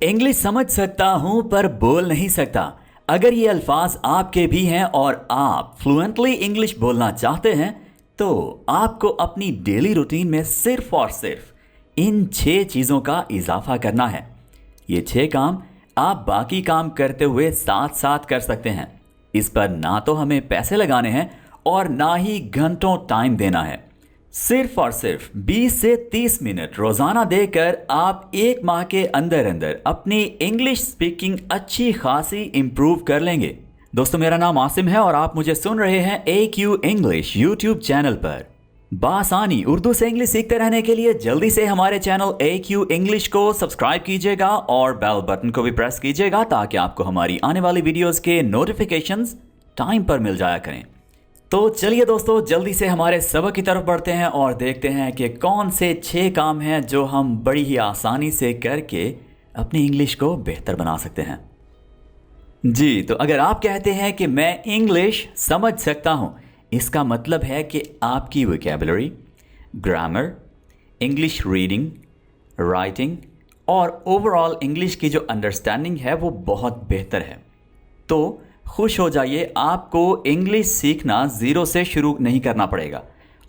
English समझ सकता हूं पर बोल नहीं सकता। अगर ये अल्फाज आपके भी हैं और आप फ्लुएंटली इंग्लिश बोलना चाहते हैं तो आपको अपनी डेली रूटीन में सिर्फ और सिर्फ इन 6 चीज़ों का इजाफा करना है। ये 6 काम आप बाकी काम करते हुए साथ साथ कर सकते हैं। इस पर ना तो हमें पैसे लगाने हैं और ना ही घंटों टाइम देना है। सिर्फ और सिर्फ 20 से 30 मिनट रोजाना देकर आप 1 माह के अंदर अंदर अपनी इंग्लिश स्पीकिंग अच्छी खासी इंप्रूव कर लेंगे। दोस्तों, मेरा नाम आसिम है और आप मुझे सुन रहे हैं AQ इंग्लिश यूट्यूब चैनल पर। बासानी उर्दू से इंग्लिश सीखते रहने के लिए जल्दी से हमारे चैनल AQ इंग्लिश को सब्सक्राइब कीजिएगा और बेल बटन को भी प्रेस कीजिएगा ताकि आपको हमारी आने वाली वीडियोस के नोटिफिकेशंस टाइम पर मिल जाया करें। तो चलिए दोस्तों, जल्दी से हमारे सबक की तरफ बढ़ते हैं और देखते हैं कि कौन से 6 काम हैं जो हम बड़ी ही आसानी से करके अपनी इंग्लिश को बेहतर बना सकते हैं। जी, तो अगर आप कहते हैं कि मैं इंग्लिश समझ सकता हूं, इसका मतलब है कि आपकी vocabulary, grammar, English reading, writing और ओवरऑल इंग्लिश की जो अंडरस्टैंडिंग है वो बहुत बेहतर है। तो खुश हो जाइए, आपको इंग्लिश सीखना ज़ीरो से शुरू नहीं करना पड़ेगा।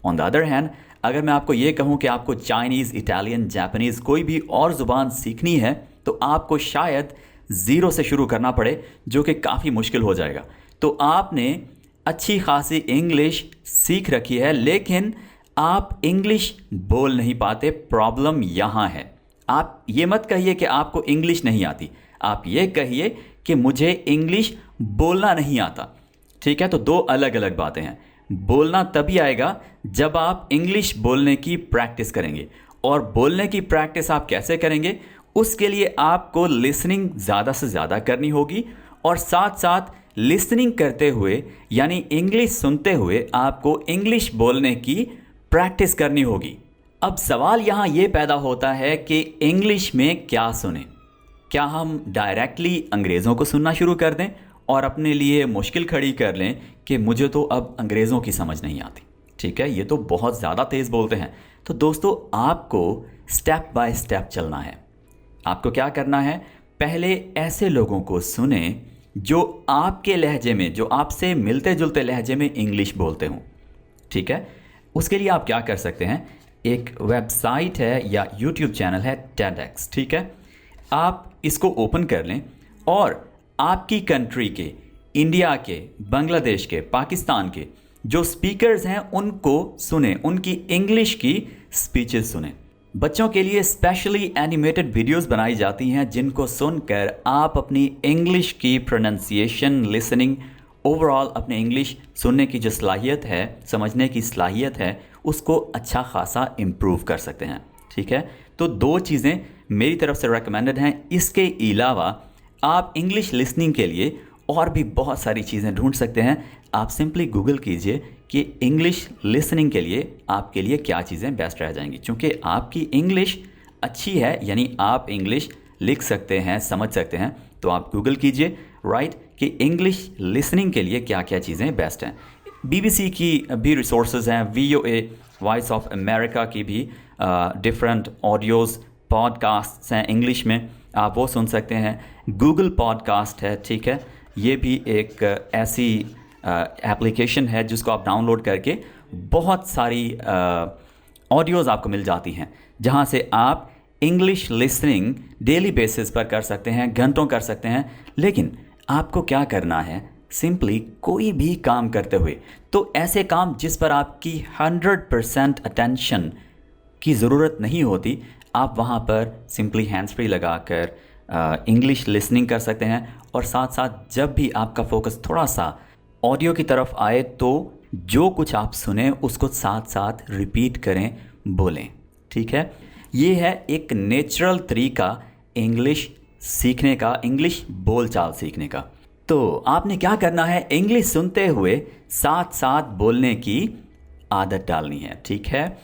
ऑन द अदर हैंड, अगर मैं आपको ये कहूँ कि आपको चाइनीज़, इटालियन, जापानीज़ कोई भी और ज़ुबान सीखनी है तो आपको शायद ज़ीरो से शुरू करना पड़े, जो कि काफ़ी मुश्किल हो जाएगा। तो आपने अच्छी खासी इंग्लिश सीख रखी है लेकिन आप इंग्लिश बोल नहीं पाते। प्रॉब्लम यहाँ है। आप ये मत कहिए कि आपको इंग्लिश नहीं आती, आप ये कहिए कि मुझे इंग्लिश बोलना नहीं आता। ठीक है, तो 2 अलग अलग बातें हैं। बोलना तभी आएगा जब आप इंग्लिश बोलने की प्रैक्टिस करेंगे। और बोलने की प्रैक्टिस आप कैसे करेंगे? उसके लिए आपको लिसनिंग ज़्यादा से ज़्यादा करनी होगी और साथ साथ लिसनिंग करते हुए यानी इंग्लिश सुनते हुए आपको इंग्लिश बोलने की प्रैक्टिस करनी होगी। अब सवाल यहाँ ये पैदा होता है कि इंग्लिश में क्या सुने। क्या हम डायरेक्टली अंग्रेज़ों को सुनना शुरू कर दें और अपने लिए मुश्किल खड़ी कर लें कि मुझे तो अब अंग्रेज़ों की समझ नहीं आती। ठीक है, ये तो बहुत ज़्यादा तेज़ बोलते हैं। तो दोस्तों, आपको स्टेप बाय स्टेप चलना है। आपको क्या करना है? पहले ऐसे लोगों को सुने जो आपके लहजे में, जो आपसे मिलते जुलते लहजे में इंग्लिश बोलते हों। ठीक है, उसके लिए आप क्या कर सकते हैं? एक वेबसाइट है या यूट्यूब चैनल है TEDx। ठीक है, आप इसको ओपन कर लें और आपकी कंट्री के, इंडिया के, बांग्लादेश के, पाकिस्तान के जो स्पीकर्स हैं उनको सुने, उनकी इंग्लिश की स्पीचेस सुने। बच्चों के लिए स्पेशली एनिमेटेड वीडियोस बनाई जाती हैं जिनको सुनकर आप अपनी इंग्लिश की प्रोनाउंसिएशन, लिसनिंग, ओवरऑल अपने इंग्लिश सुनने की जो सलाहियत है, समझने की सलाहियत है, उसको अच्छा खासा इम्प्रूव कर सकते हैं। ठीक है, तो 2 चीज़ें मेरी तरफ से रेकमेंडेड हैं। इसके अलावा आप इंग्लिश लिसनिंग के लिए और भी बहुत सारी चीज़ें ढूंढ सकते हैं। आप सिंपली गूगल कीजिए कि इंग्लिश लिसनिंग के लिए आपके लिए क्या चीज़ें बेस्ट रह जाएंगी। क्योंकि आपकी इंग्लिश अच्छी है, यानी आप इंग्लिश लिख सकते हैं, समझ सकते हैं, तो आप गूगल कीजिए राइट कि इंग्लिश लिसनिंग के लिए क्या क्या चीज़ें बेस्ट हैं। BBC की भी रिसोर्सेज हैं, VOA, वॉइस ऑफ अमेरिका की भी डिफरेंट ऑडियोज़, पॉडकास्ट्स हैं इंग्लिश में, आप वो सुन सकते हैं। गूगल पॉडकास्ट है। ठीक है, ये भी एक ऐसी एप्लीकेशन है जिसको आप डाउनलोड करके बहुत सारी ऑडियोज़ आपको मिल जाती हैं जहाँ से आप इंग्लिश लिसनिंग डेली बेसिस पर कर सकते हैं, घंटों कर सकते हैं। लेकिन आपको क्या करना है? सिंपली कोई भी काम करते हुए, तो ऐसे काम जिस पर आपकी 100% अटेंशन की ज़रूरत नहीं होती, आप वहाँ पर सिंपली हैंड्स फ्री लगाकर इंग्लिश लिसनिंग कर सकते हैं। और साथ साथ जब भी आपका फोकस थोड़ा सा ऑडियो की तरफ आए तो जो कुछ आप सुने उसको साथ साथ रिपीट करें, बोलें। ठीक है, ये है एक नेचुरल तरीका इंग्लिश सीखने का, इंग्लिश बोलचाल सीखने का। तो आपने क्या करना है? इंग्लिश सुनते हुए साथ साथ बोलने की आदत डालनी है। ठीक है,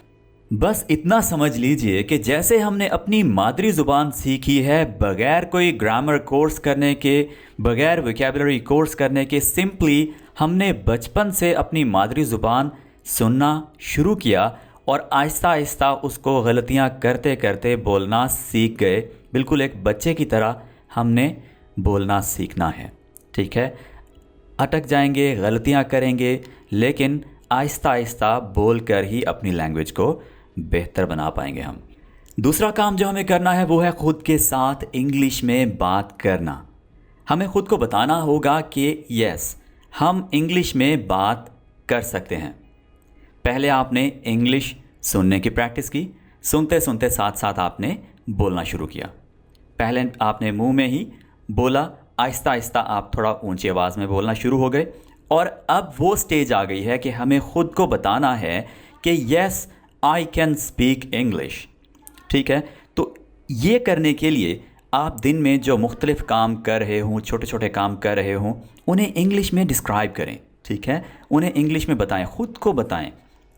बस इतना समझ लीजिए कि जैसे हमने अपनी मादरी ज़ुबान सीखी है बगैर कोई ग्रामर कोर्स करने के, बगैर वोकैबुलरी कोर्स करने के, सिंपली हमने बचपन से अपनी मादरी ज़ुबान सुनना शुरू किया और आहिस्ता आहिस्ता उसको गलतियां करते करते बोलना सीख गए, बिल्कुल एक बच्चे की तरह हमने बोलना सीखना है, ठीक है। अटक जाएंगे, गलतियां करेंगे, लेकिन आहिस्ता आहिस्ता बोल कर ही अपनी लैंग्वेज को बेहतर बना पाएंगे हम। दूसरा काम जो हमें करना है वो है ख़ुद के साथ इंग्लिश में बात करना। हमें ख़ुद को बताना होगा कि यस, हम इंग्लिश में बात कर सकते हैं। पहले आपने इंग्लिश सुनने की प्रैक्टिस की, सुनते सुनते साथ साथ आपने बोलना शुरू किया। पहले आपने मुंह में ही बोला, आहिस्ता आहिस्ता आप थोड़ा ऊंची आवाज़ में बोलना शुरू हो गए, और अब वो स्टेज आ गई है कि हमें ख़ुद को बताना है कि yes I can speak English, ठीक है। तो ये करने के लिए आप दिन में जो मुख्तलिफ काम कर रहे हों, छोटे छोटे काम कर रहे हों, उन्हें इंग्लिश में डिस्क्राइब करें, ठीक है। उन्हें इंग्लिश में बताएं, ख़ुद को बताएं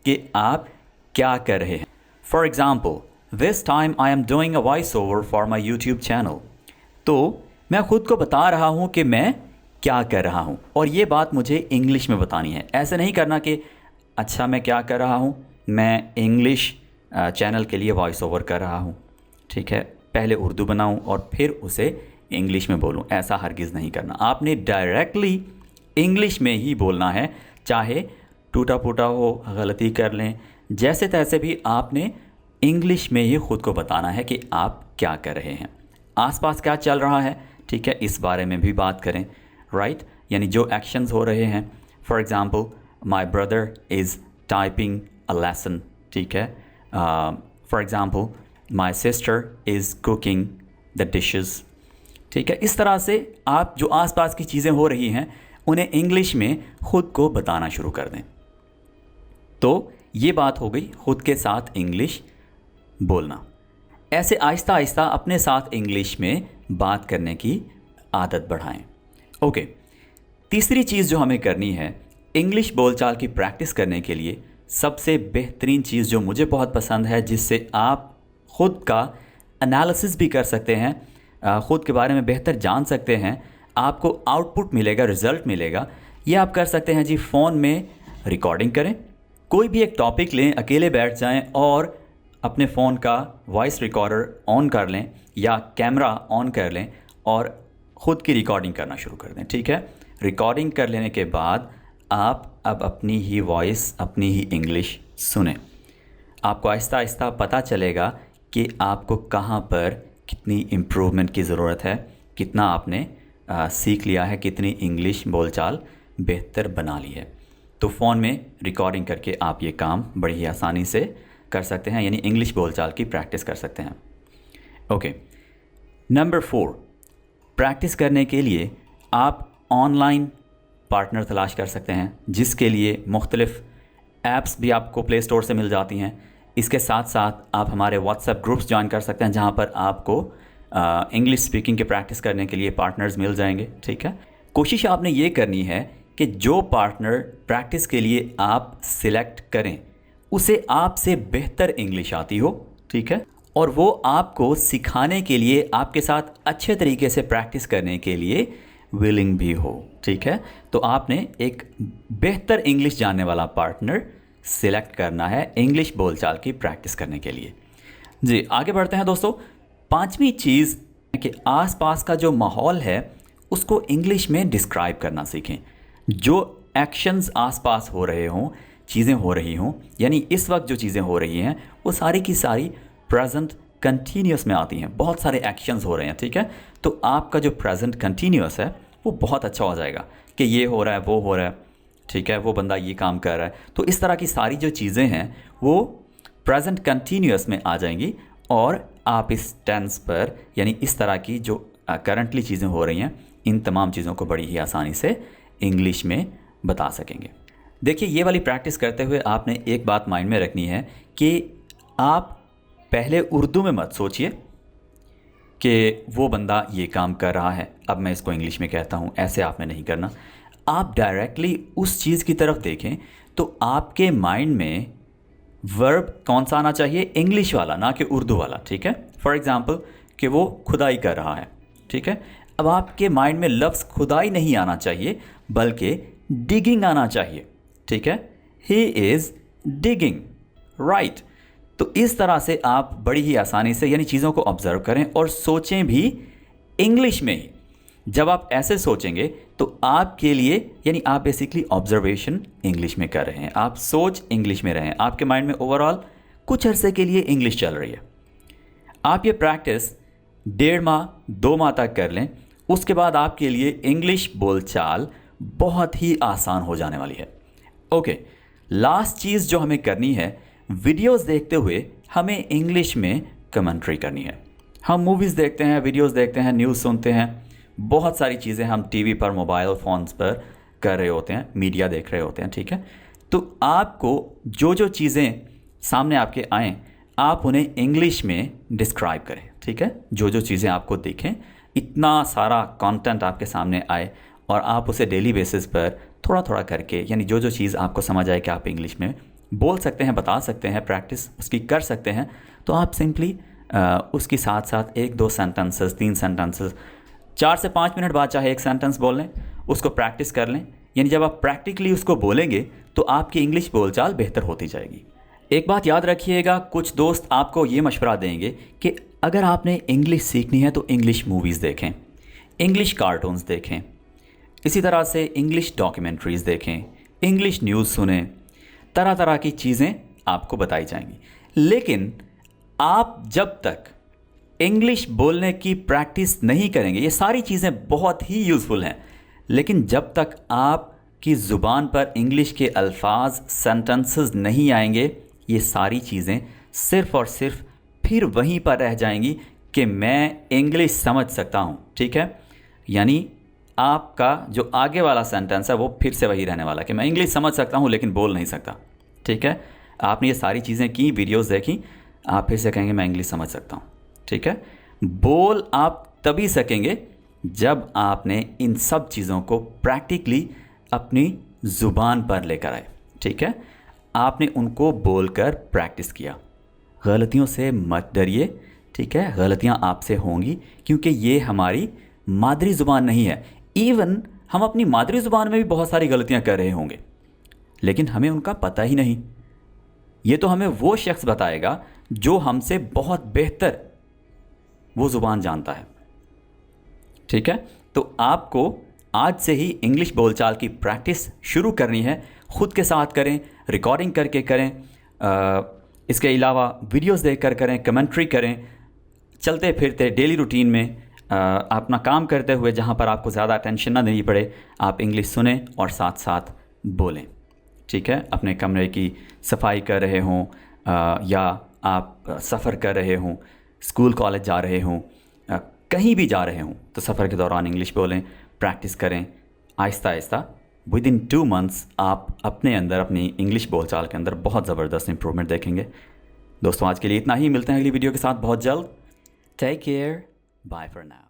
कि आप क्या कर रहे हैं। For example, this time I am doing a voice over for my YouTube channel. तो मैं ख़ुद को बता रहा हूँ कि मैं क्या कर रहा हूँ, और ये बात मुझे इंग्लिश में बतानी है। ऐसे नहीं करना कि अच्छा मैं क्या कर रहा हूँ, मैं इंग्लिश चैनल के लिए वॉइस ओवर कर रहा हूँ, ठीक है, पहले उर्दू बनाऊँ और फिर उसे इंग्लिश में बोलूँ। ऐसा हरगिज़ नहीं करना। आपने डायरेक्टली इंग्लिश में ही बोलना है, चाहे टूटा फूटा हो, गलती कर लें, जैसे तैसे भी आपने इंग्लिश में ही ख़ुद को बताना है कि आप क्या कर रहे हैं, आसपास क्या चल रहा है, ठीक है, इस बारे में भी बात करें, राइट। यानी जो एक्शंस हो रहे हैं, for example my brother is typing a lesson, ठीक है। For example my sister is cooking the dishes, ठीक है। इस तरह से आप जो आसपास की चीज़ें हो रही हैं उन्हें इंग्लिश में ख़ुद को बताना शुरू कर दें। तो ये बात हो गई ख़ुद के साथ इंग्लिश बोलना। ऐसे आहिस्ता आहिस्ता अपने साथ इंग्लिश में बात करने की आदत बढ़ाएं। ओके, तीसरी चीज़ जो हमें करनी है इंग्लिश बोलचाल की प्रैक्टिस करने के लिए, सबसे बेहतरीन चीज़ जो मुझे बहुत पसंद है, जिससे आप ख़ुद का एनालिसिस भी कर सकते हैं, ख़ुद के बारे में बेहतर जान सकते हैं, आपको आउटपुट मिलेगा, रिज़ल्ट मिलेगा। ये आप कर सकते हैं जी, फ़ोन में रिकॉर्डिंग करें, कोई भी एक टॉपिक लें, अकेले बैठ जाएं और अपने फ़ोन का वॉइस रिकॉर्डर ऑन कर लें या कैमरा ऑन कर लें और ख़ुद की रिकॉर्डिंग करना शुरू कर दें, ठीक है। रिकॉर्डिंग कर लेने के बाद आप अब अपनी ही वॉइस, अपनी ही इंग्लिश सुनें। आपको आहिस्ता आहिस्ता पता चलेगा कि आपको कहाँ पर कितनी इम्प्रूवमेंट की ज़रूरत है, कितना आपने सीख लिया है, कितनी इंग्लिश बोलचाल बेहतर बना ली है। तो फ़ोन में रिकॉर्डिंग करके आप ये काम बड़ी ही आसानी से कर सकते हैं, यानी इंग्लिश बोलचाल की प्रैक्टिस कर सकते हैं। ओके, नंबर 4, प्रैक्टिस करने के लिए आप ऑनलाइन पार्टनर तलाश कर सकते हैं, जिसके लिए मुख्तलिफ़ ऐप्स भी आपको प्ले स्टोर से मिल जाती हैं। इसके साथ साथ आप हमारे व्हाट्सएप ग्रुप्स ज्वाइन कर सकते हैं, जहाँ पर आपको इंग्लिश स्पीकिंग की प्रैक्टिस करने के लिए पार्टनर्स मिल जाएंगे, ठीक है। कोशिश आपने ये करनी है कि जो पार्टनर प्रैक्टिस के लिए आप सिलेक्ट करें उसे आपसे बेहतर इंग्लिश आती हो, ठीक है, और वो आपको सिखाने के लिए, आपके साथ अच्छे तरीके से प्रैक्टिस करने के लिए विलिंग भी हो, ठीक है। तो आपने एक बेहतर इंग्लिश जानने वाला पार्टनर सिलेक्ट करना है इंग्लिश बोलचाल की प्रैक्टिस करने के लिए। जी, आगे बढ़ते हैं दोस्तों। 5वीं चीज़ कि आसपास का जो माहौल है उसको इंग्लिश में डिस्क्राइब करना सीखें। जो एक्शंस आसपास हो रहे हों, चीज़ें हो रही हों, यानी इस वक्त जो चीज़ें हो रही हैं वो सारी की सारी प्रेजेंट कंटिन्यूस में आती हैं। बहुत सारे एक्शंस हो रहे हैं, ठीक है। तो आपका जो प्रेजेंट कंटिन्यूस है वो बहुत अच्छा हो जाएगा कि ये हो रहा है, वो हो रहा है, ठीक है, वो बंदा ये काम कर रहा है। तो इस तरह की सारी जो चीज़ें हैं वो प्रेजेंट कंटिन्यूस में आ जाएंगी और आप इस टेंस पर, यानी इस तरह की जो करंटली चीज़ें हो रही हैं, इन तमाम चीज़ों को बड़ी ही आसानी से इंग्लिश में बता सकेंगे। देखिए, ये वाली प्रैक्टिस करते हुए आपने एक बात माइंड में रखनी है कि आप पहले उर्दू में मत सोचिए कि वो बंदा ये काम कर रहा है, अब मैं इसको इंग्लिश में कहता हूँ, ऐसे आपने नहीं करना। आप डायरेक्टली उस चीज़ की तरफ देखें तो आपके माइंड में वर्ब कौन सा आना चाहिए, इंग्लिश वाला, ना कि उर्दू वाला, ठीक है। फॉर एग्ज़ाम्पल कि वो खुदाई कर रहा है, ठीक है। अब आपके माइंड में लफ्ज़ खुदाई नहीं आना चाहिए बल्कि डिगिंग आना चाहिए, ठीक है। He is digging, right. तो इस तरह से आप बड़ी ही आसानी से यानी चीज़ों को ऑब्जर्व करें और सोचें भी इंग्लिश में ही। जब आप ऐसे सोचेंगे तो आपके लिए यानी आप बेसिकली ऑब्जर्वेशन इंग्लिश में कर रहे हैं, आप सोच इंग्लिश में रहे हैं, आपके माइंड में ओवरऑल कुछ अरसे के लिए इंग्लिश चल रही है। आप ये प्रैक्टिस 1.5 माह 2 माह तक कर लें, उसके बाद आपके लिए इंग्लिश बोलचाल बहुत ही आसान हो जाने वाली है। ओके, लास्ट चीज़ जो हमें करनी है, वीडियोस देखते हुए हमें इंग्लिश में कमेंट्री करनी है। हम मूवीज़ देखते हैं, वीडियोस देखते हैं, न्यूज़ सुनते हैं, बहुत सारी चीज़ें हम टीवी पर, मोबाइल फ़ोन्स पर कर रहे होते हैं, मीडिया देख रहे होते हैं, ठीक है। तो आपको जो जो चीज़ें सामने आपके आएँ, आप उन्हें इंग्लिश में डिस्क्राइब करें, ठीक है। जो जो चीज़ें आपको दिखें, इतना सारा कंटेंट आपके सामने आए और आप उसे डेली बेसिस पर थोड़ा थोड़ा करके, यानी जो जो चीज़ आपको समझ आए कि आप इंग्लिश में बोल सकते हैं, बता सकते हैं, प्रैक्टिस उसकी कर सकते हैं, तो आप सिंपली उसके साथ साथ 1-2 सेंटेंसेस, 3 सेंटेंसेस, 4 से 5 मिनट बाद चाहे एक सेंटेंस बोल लें, उसको प्रैक्टिस कर लें। यानी जब आप प्रैक्टिकली उसको बोलेंगे तो आपकी इंग्लिश बोलचाल बेहतर होती जाएगी। एक बात याद रखिएगा, कुछ दोस्त आपको ये मशवरा देंगे कि अगर आपने इंग्लिश सीखनी है तो इंग्लिश मूवीज़ देखें, इंग्लिश कार्टून्स देखें, इसी तरह से इंग्लिश डॉक्यूमेंट्रीज़ देखें, इंग्लिश न्यूज़ सुनें, तरह तरह की चीज़ें आपको बताई जाएंगी। लेकिन आप जब तक इंग्लिश बोलने की प्रैक्टिस नहीं करेंगे, ये सारी चीज़ें बहुत ही यूज़फुल हैं, लेकिन जब तक आपकी ज़ुबान पर इंग्लिश के अल्फाज, सेंटेंसेस नहीं आएंगे, ये सारी चीज़ें सिर्फ़ और सिर्फ फिर वहीं पर रह जाएंगी कि मैं इंग्लिश समझ सकता हूँ, ठीक है। यानी आपका जो आगे वाला सेंटेंस है वो फिर से वही रहने वाला कि मैं इंग्लिश समझ सकता हूँ लेकिन बोल नहीं सकता, ठीक है। आपने ये सारी चीज़ें की, वीडियोस देखी, आप फिर से कहेंगे मैं इंग्लिश समझ सकता हूँ, ठीक है। बोल आप तभी सकेंगे जब आपने इन सब चीज़ों को प्रैक्टिकली अपनी ज़ुबान पर लेकर आए, ठीक है। आपने उनको बोलकर प्रैक्टिस किया। गलतियों से मत डरिए, ठीक है। गलतियाँ आपसे होंगी क्योंकि ये हमारी मादरी ज़ुबान नहीं है। इवन हम अपनी मादरी ज़ुबान में भी बहुत सारी गलतियाँ कर रहे होंगे, लेकिन हमें उनका पता ही नहीं। ये तो हमें वो शख्स बताएगा जो हमसे बहुत बेहतर वो ज़ुबान जानता है, ठीक है। तो आपको आज से ही इंग्लिश बोलचाल की प्रैक्टिस शुरू करनी है। ख़ुद के साथ करें, रिकॉर्डिंग करके करें, इसके अलावा वीडियोस देखकर करें, कमेंट्री करें, चलते फिरते डेली रूटीन में अपना काम करते हुए, जहाँ पर आपको ज़्यादा टेंशन ना देनी पड़े, आप इंग्लिश सुने और साथ साथ बोलें, ठीक है। अपने कमरे की सफाई कर रहे हों या आप सफ़र कर रहे हों, स्कूल कॉलेज जा रहे हों, कहीं भी जा रहे हों, तो सफ़र के दौरान इंग्लिश बोलें, प्रैक्टिस करें। Aahista Aahista with in 2 months आप अपने अंदर, अपनी इंग्लिश बोलचाल के अंदर बहुत ज़बरदस्त इंप्रूवमेंट देखेंगे। दोस्तों, आज के लिए इतना ही। मिलते हैं अगली वीडियो के साथ बहुत जल्द। Take care, bye for now.